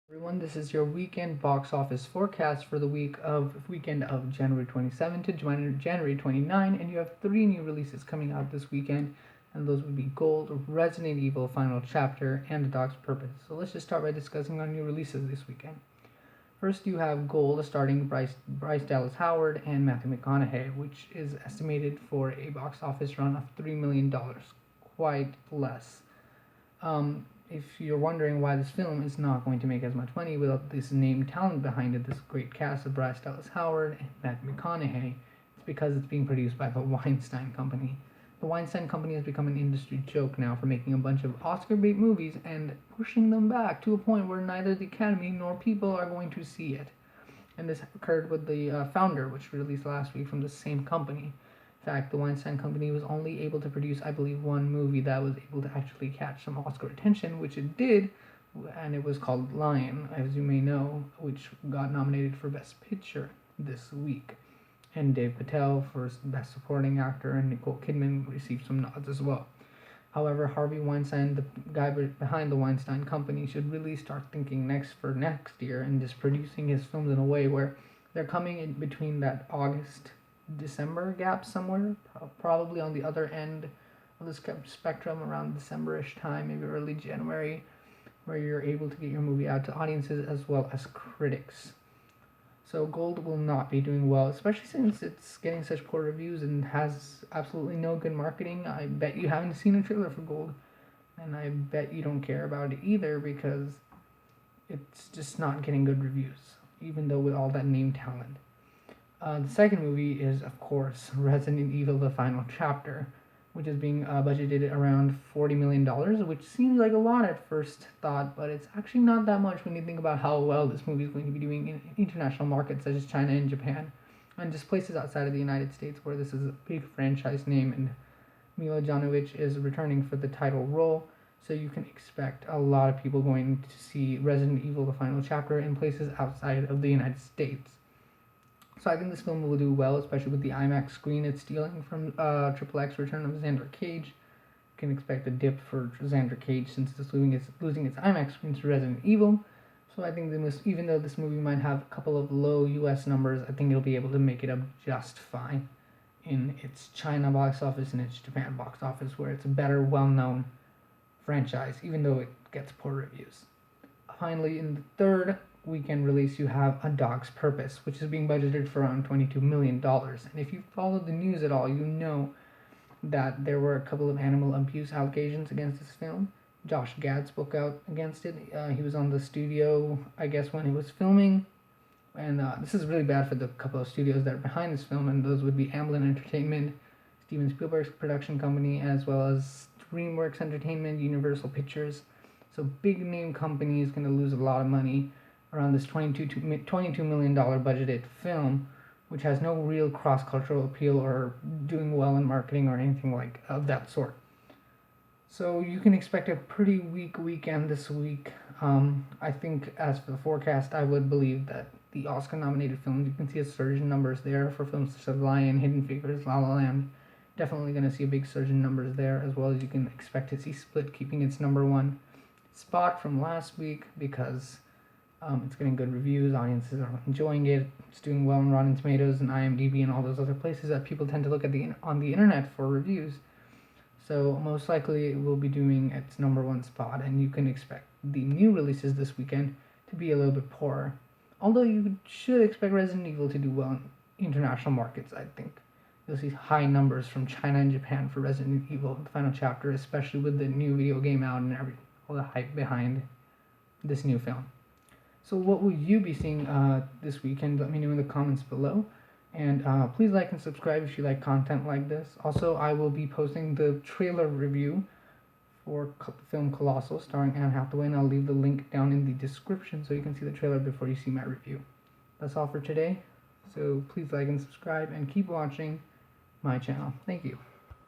Everyone, this is your weekend box office forecast for the weekend of January 27 to January 29, and you have three new releases coming out this weekend, and those would be Gold, Resident Evil Final Chapter, and A Dog's Purpose. So let's just start by discussing our new releases this weekend. First, you have Gold, starring Bryce Dallas Howard and Matthew McConaughey, which is estimated for a box office run of $3 million, quite less. If you're wondering why this film is not going to make as much money without this named talent behind it, this great cast of Bryce Dallas Howard and Matthew McConaughey, it's because it's being produced by the Weinstein Company. The Weinstein Company has become an industry joke now for making a bunch of Oscar bait movies and pushing them back to a point where neither the Academy nor people are going to see it. And this occurred with the Founder, which released last week from the same company. In fact, the Weinstein Company was only able to produce, I believe, one movie that was able to actually catch some Oscar attention, which it did, and it was called Lion, as you may know, which got nominated for Best Picture this week. And Dave Patel for Best Supporting Actor, and Nicole Kidman received some nods as well. However, Harvey Weinstein, the guy behind the Weinstein Company, should really start thinking next year and just producing his films in a way where they're coming in between that December gap somewhere, probably on the other end of the spectrum around December-ish time, maybe early January, where you're able to get your movie out to audiences as well as critics. So Gold will not be doing well, especially since it's getting such poor reviews and has absolutely no good marketing. I bet you haven't seen a trailer for Gold, and I bet you don't care about it either because it's just not getting good reviews, even though with all that name talent. The second movie is, of course, Resident Evil The Final Chapter, which is being budgeted around $40 million, which seems like a lot at first thought, but it's actually not that much when you think about how well this movie is going to be doing in international markets such as China and Japan, and just places outside of the United States where this is a big franchise name, and Mila Jovovich is returning for the title role, so you can expect a lot of people going to see Resident Evil The Final Chapter in places outside of the United States. So I think this film will do well, especially with the IMAX screen it's stealing from XXX Return of Xander Cage. You can expect a dip for Xander Cage since it's losing its IMAX screen to Resident Evil. So I think even though this movie might have a couple of low US numbers, I think it'll be able to make it up just fine in its China box office and its Japan box office, where it's a better, well-known franchise, even though it gets poor reviews. Finally, in the third weekend release, you have A Dog's Purpose, which is being budgeted for around $22 million. And if you follow the news at all, you know that there were a couple of animal abuse allegations against this film. Josh Gad spoke out against it. He was on the studio, I guess, when he was filming. And this is really bad for the couple of studios that are behind this film, and those would be Amblin Entertainment, Steven Spielberg's production company, as well as DreamWorks Entertainment, Universal Pictures. So big name companies going to lose a lot of money around this $22 million budgeted film, which has no real cross-cultural appeal or doing well in marketing or anything like of that sort. So you can expect a pretty weak weekend this week. I think as for the forecast, I would believe that the Oscar-nominated films, you can see a surge in numbers there for films such as Lion, Hidden Figures, La La Land. Definitely going to see a big surge in numbers there, as well as you can expect to see Split keeping its number one spot from last week because it's getting good reviews, audiences are enjoying it, it's doing well on Rotten Tomatoes and IMDb and all those other places that people tend to look at on the internet for reviews. So most likely it will be doing its number one spot, and you can expect the new releases this weekend to be a little bit poorer. Although you should expect Resident Evil to do well in international markets, I think. You'll see high numbers from China and Japan for Resident Evil, the final chapter, especially with the new video game out and all the hype behind this new film. So what will you be seeing this weekend? Let me know in the comments below. And please like and subscribe if you like content like this. Also, I will be posting the trailer review for film Colossal starring Anne Hathaway, and I'll leave the link down in the description so you can see the trailer before you see my review. That's all for today. So please like and subscribe and keep watching my channel. Thank you.